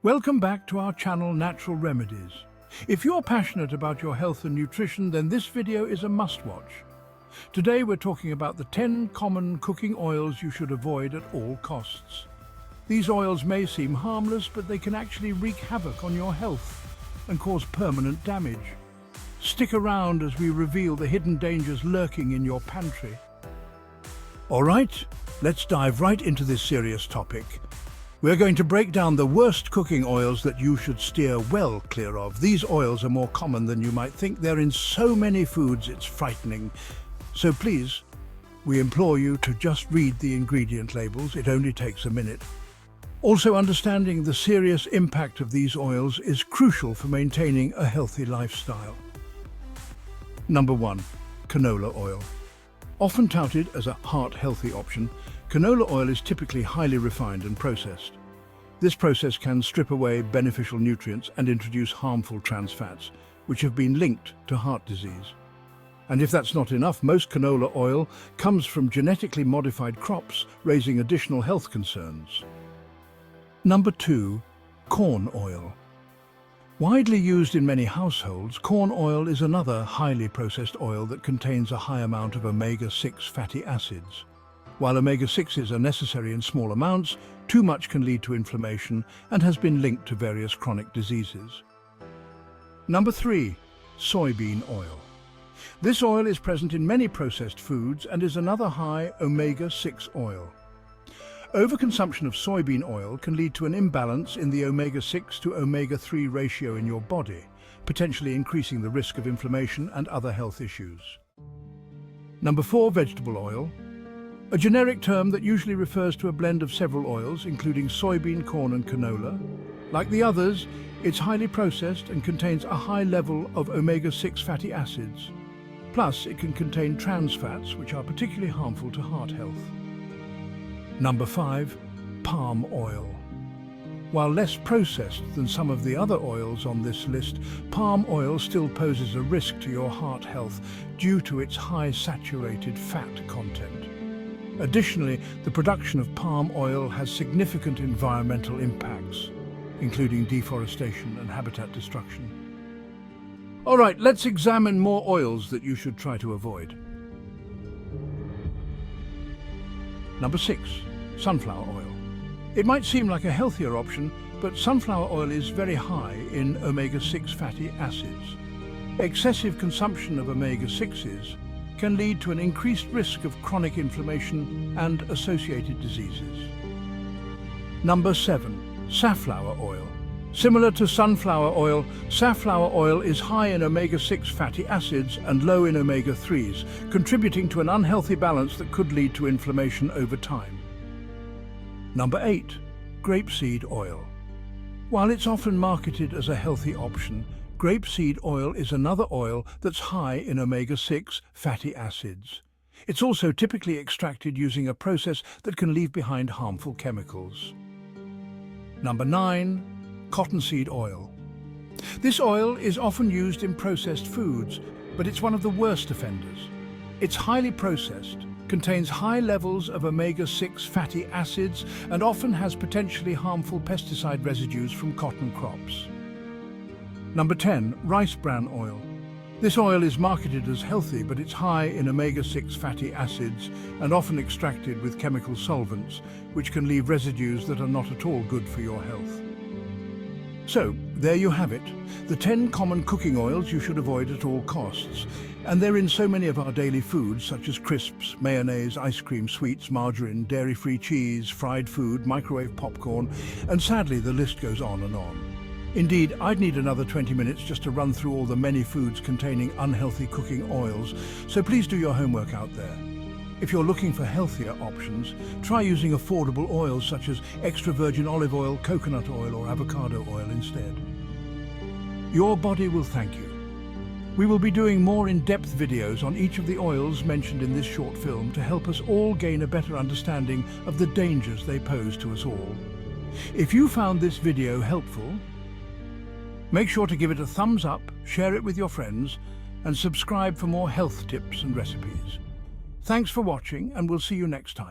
Welcome back to our channel Natural Remedies. If you're passionate about your health and nutrition, then this video is a must-watch. Today we're talking about the 10 common cooking oils you should avoid at all costs. These oils may seem harmless, but they can actually wreak havoc on your health and cause permanent damage. Stick around as we reveal the hidden dangers lurking in your pantry. All right, let's dive right into this serious topic. We're going to break down the worst cooking oils that you should steer well clear of. These oils are more common than you might think. They're in so many foods, it's frightening. So please, we implore you to just read the ingredient labels. It only takes a minute. Also, understanding the serious impact of these oils is crucial for maintaining a healthy lifestyle. Number 1. Canola oil. Often touted as a heart-healthy option, canola oil is typically highly refined and processed. This process can strip away beneficial nutrients and introduce harmful trans fats, which have been linked to heart disease. And if that's not enough, most canola oil comes from genetically modified crops, raising additional health concerns. Number 2. Corn oil. Widely used in many households, corn oil is another highly processed oil that contains a high amount of omega-6 fatty acids. While omega-6s are necessary in small amounts, too much can lead to inflammation and has been linked to various chronic diseases. Number 3. Soybean oil. This oil is present in many processed foods and is another high omega-6 oil. Overconsumption of soybean oil can lead to an imbalance in the omega-6 to omega-3 ratio in your body, potentially increasing the risk of inflammation and other health issues. Number 4. Vegetable oil. A generic term that usually refers to a blend of several oils, including soybean, corn and canola. Like the others, it's highly processed and contains a high level of omega-6 fatty acids. Plus, it can contain trans fats, which are particularly harmful to heart health. Number 5. Palm oil. While less processed than some of the other oils on this list, palm oil still poses a risk to your heart health due to its high saturated fat content. Additionally, the production of palm oil has significant environmental impacts, including deforestation and habitat destruction. All right, let's examine more oils that you should try to avoid. Number 6. Sunflower oil. It might seem like a healthier option, but sunflower oil is very high in omega-6 fatty acids. Excessive consumption of omega-6s can lead to an increased risk of chronic inflammation and associated diseases. Number 7. Safflower oil. Similar to sunflower oil, safflower oil is high in omega-6 fatty acids and low in omega-3s, contributing to an unhealthy balance that could lead to inflammation over time. Number 8. Grapeseed oil. While it's often marketed as a healthy option, grapeseed oil is another oil that's high in omega-6 fatty acids. It's also typically extracted using a process that can leave behind harmful chemicals. Number 9. Cottonseed oil. This oil is often used in processed foods, but it's one of the worst offenders. It's highly processed, contains high levels of omega-6 fatty acids, and often has potentially harmful pesticide residues from cotton crops. Number 10. Rice bran oil. This oil is marketed as healthy, but it's high in omega-6 fatty acids and often extracted with chemical solvents, which can leave residues that are not at all good for your health. So, there you have it, the 10 common cooking oils you should avoid at all costs. And they're in so many of our daily foods, such as crisps, mayonnaise, ice cream, sweets, margarine, dairy-free cheese, fried food, microwave popcorn, and sadly the list goes on and on. Indeed, I'd need another 20 minutes just to run through all the many foods containing unhealthy cooking oils, so please do your homework out there. If you're looking for healthier options, try using affordable oils such as extra virgin olive oil, coconut oil or avocado oil instead. Your body will thank you. We will be doing more in-depth videos on each of the oils mentioned in this short film to help us all gain a better understanding of the dangers they pose to us all. If you found this video helpful, make sure to give it a thumbs up, share it with your friends, and subscribe for more health tips and recipes. Thanks for watching, and we'll see you next time.